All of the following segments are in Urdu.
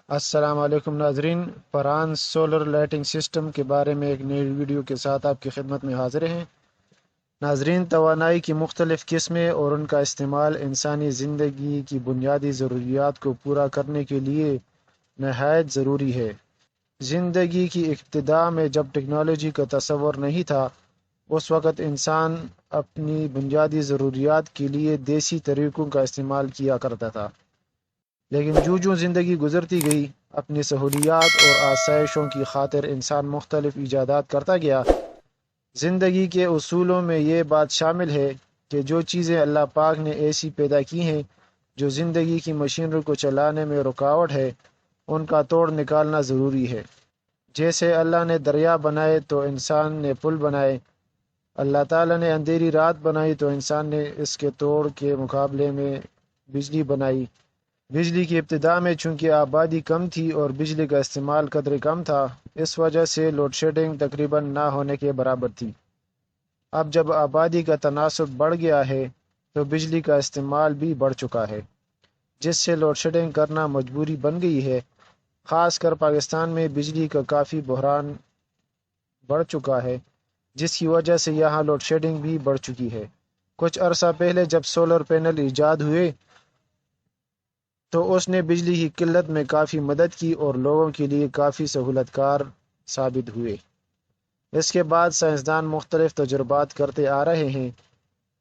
السلام علیکم ناظرین، فران سولر لائٹنگ سسٹم کے بارے میں ایک نئی ویڈیو کے ساتھ آپ کی خدمت میں حاضر ہیں۔ ناظرین، توانائی کی مختلف قسمیں اور ان کا استعمال انسانی زندگی کی بنیادی ضروریات کو پورا کرنے کے لیے نہایت ضروری ہے۔ زندگی کی ابتدا میں جب ٹیکنالوجی کا تصور نہیں تھا، اس وقت انسان اپنی بنیادی ضروریات کے لیے دیسی طریقوں کا استعمال کیا کرتا تھا، لیکن جو زندگی گزرتی گئی، اپنی سہولیات اور آسائشوں کی خاطر انسان مختلف ایجادات کرتا گیا۔ زندگی کے اصولوں میں یہ بات شامل ہے کہ جو چیزیں اللہ پاک نے ایسی پیدا کی ہیں جو زندگی کی مشینری کو چلانے میں رکاوٹ ہے، ان کا توڑ نکالنا ضروری ہے۔ جیسے اللہ نے دریا بنائے تو انسان نے پل بنائے، اللہ تعالیٰ نے اندھیری رات بنائی تو انسان نے اس کے توڑ کے مقابلے میں بجلی بنائی۔ بجلی کی ابتدا میں چونکہ آبادی کم تھی اور بجلی کا استعمال قدرے کم تھا، اس وجہ سے لوڈ شیڈنگ تقریباً نہ ہونے کے برابر تھی۔ اب جب آبادی کا تناسب بڑھ گیا ہے تو بجلی کا استعمال بھی بڑھ چکا ہے، جس سے لوڈ شیڈنگ کرنا مجبوری بن گئی ہے۔ خاص کر پاکستان میں بجلی کا کافی بحران بڑھ چکا ہے، جس کی وجہ سے یہاں لوڈ شیڈنگ بھی بڑھ چکی ہے۔ کچھ عرصہ پہلے جب سولر پینل ایجاد ہوئے تو اس نے بجلی کی قلت میں کافی مدد کی اور لوگوں کے لیے کافی سہولت کار ثابت ہوئے۔ اس کے بعد سائنسدان مختلف تجربات کرتے آ رہے ہیں۔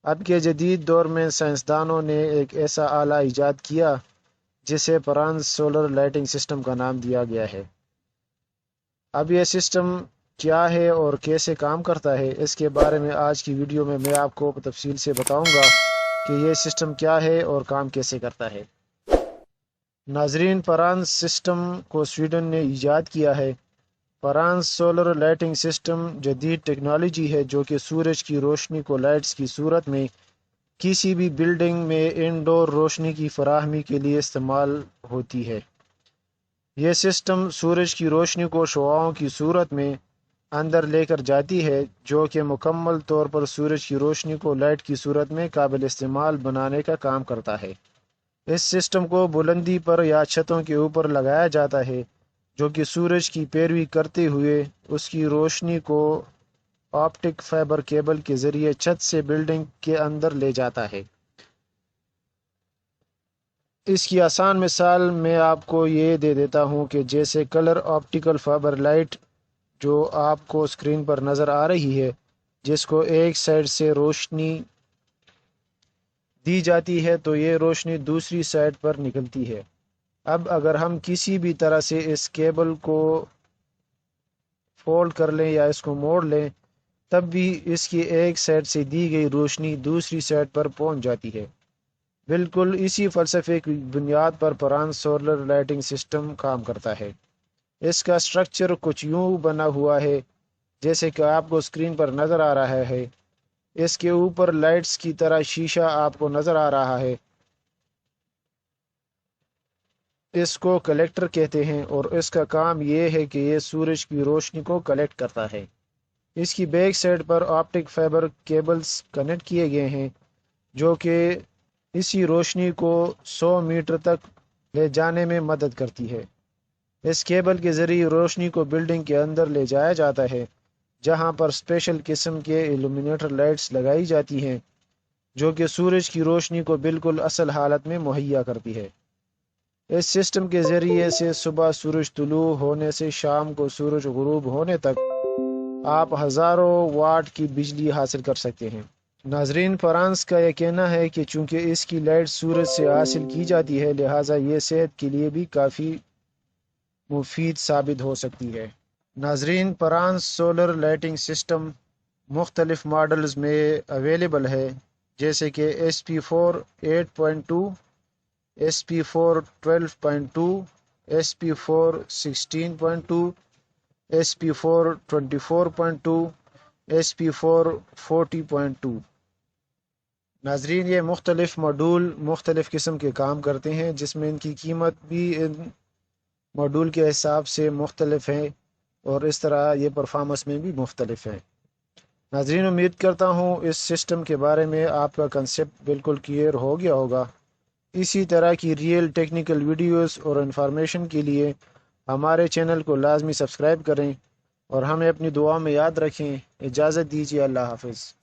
اب کے جدید دور میں سائنسدانوں نے ایک ایسا آلہ ایجاد کیا جسے فرانس سولر لائٹنگ سسٹم کا نام دیا گیا ہے۔ اب یہ سسٹم کیا ہے اور کیسے کام کرتا ہے، اس کے بارے میں آج کی ویڈیو میں میں آپ کو تفصیل سے بتاؤں گا کہ یہ سسٹم کیا ہے اور کام کیسے کرتا ہے۔ ناظرین، فرانس سسٹم کو سویڈن نے ایجاد کیا ہے۔ فرانس سولر لائٹنگ سسٹم جدید ٹیکنالوجی ہے جو کہ سورج کی روشنی کو لائٹس کی صورت میں کسی بھی بلڈنگ میں انڈور روشنی کی فراہمی کے لیے استعمال ہوتی ہے۔ یہ سسٹم سورج کی روشنی کو شعاعوں کی صورت میں اندر لے کر جاتی ہے، جو کہ مکمل طور پر سورج کی روشنی کو لائٹ کی صورت میں قابل استعمال بنانے کا کام کرتا ہے۔ اس سسٹم کو بلندی پر یا چھتوں کے اوپر لگایا جاتا ہے، جو کہ سورج کی پیروی کرتے ہوئے اس کی روشنی کو آپٹک فائبر کیبل کے ذریعے چھت سے بلڈنگ کے اندر لے جاتا ہے۔ اس کی آسان مثال میں آپ کو یہ دے دیتا ہوں کہ جیسے کلر آپٹیکل فائبر لائٹ جو آپ کو اسکرین پر نظر آ رہی ہے، جس کو ایک سائڈ سے روشنی دی جاتی ہے تو یہ روشنی دوسری سائڈ پر نکلتی ہے۔ اب اگر ہم کسی بھی طرح سے اس کیبل کو فولڈ کر لیں یا اس کو موڑ لیں، تب بھی اس کی ایک سائڈ سے دی گئی روشنی دوسری سائڈ پر پہنچ جاتی ہے۔ بالکل اسی فلسفے کی بنیاد پر فرانس سولر لائٹنگ سسٹم کام کرتا ہے۔ اس کا سٹرکچر کچھ یوں بنا ہوا ہے جیسے کہ آپ کو اسکرین پر نظر آ رہا ہے۔ اس کے اوپر لائٹس کی طرح شیشہ آپ کو نظر آ رہا ہے۔ اس کو کلیکٹر کہتے ہیں اور اس کا کام یہ ہے کہ یہ سورج کی روشنی کو کلیکٹ کرتا ہے۔ اس کی بیک سائڈ پر آپٹک فائبر کیبلز کنیکٹ کیے گئے ہیں جو کہ اسی روشنی کو 100 میٹر تک لے جانے میں مدد کرتی ہے۔ اس کیبل کے ذریعے روشنی کو بلڈنگ کے اندر لے جایا جاتا ہے، جہاں پر اسپیشل قسم کے ایلومینیٹر لائٹس لگائی جاتی ہیں جو کہ سورج کی روشنی کو بالکل اصل حالت میں مہیا کرتی ہے۔ اس سسٹم کے ذریعے سے صبح سورج طلوع ہونے سے شام کو سورج غروب ہونے تک آپ ہزاروں واٹ کی بجلی حاصل کر سکتے ہیں۔ ناظرین، فرانس کا یہ کہنا ہے کہ چونکہ اس کی لائٹ سورج سے حاصل کی جاتی ہے، لہٰذا یہ صحت کے لیے بھی کافی مفید ثابت ہو سکتی ہے۔ ناظرین، فرانس سولر لائٹنگ سسٹم مختلف ماڈلز میں اویلیبل ہے، جیسے کہ SP4 8.2، SP4 12.2، SP4 16.2، SP4 24.2، SP4 40.2۔ ناظرین، یہ مختلف ماڈول مختلف قسم کے کام کرتے ہیں، جس میں ان کی قیمت بھی ان ماڈول کے حساب سے مختلف ہیں اور اس طرح یہ پرفارمنس میں بھی مختلف ہے۔ ناظرین، امید کرتا ہوں اس سسٹم کے بارے میں آپ کا کنسیپٹ بالکل کلیئر ہو گیا ہوگا۔ اسی طرح کی ریئل ٹیکنیکل ویڈیوز اور انفارمیشن کے لیے ہمارے چینل کو لازمی سبسکرائب کریں اور ہمیں اپنی دعا میں یاد رکھیں۔ اجازت دیجیے، اللہ حافظ۔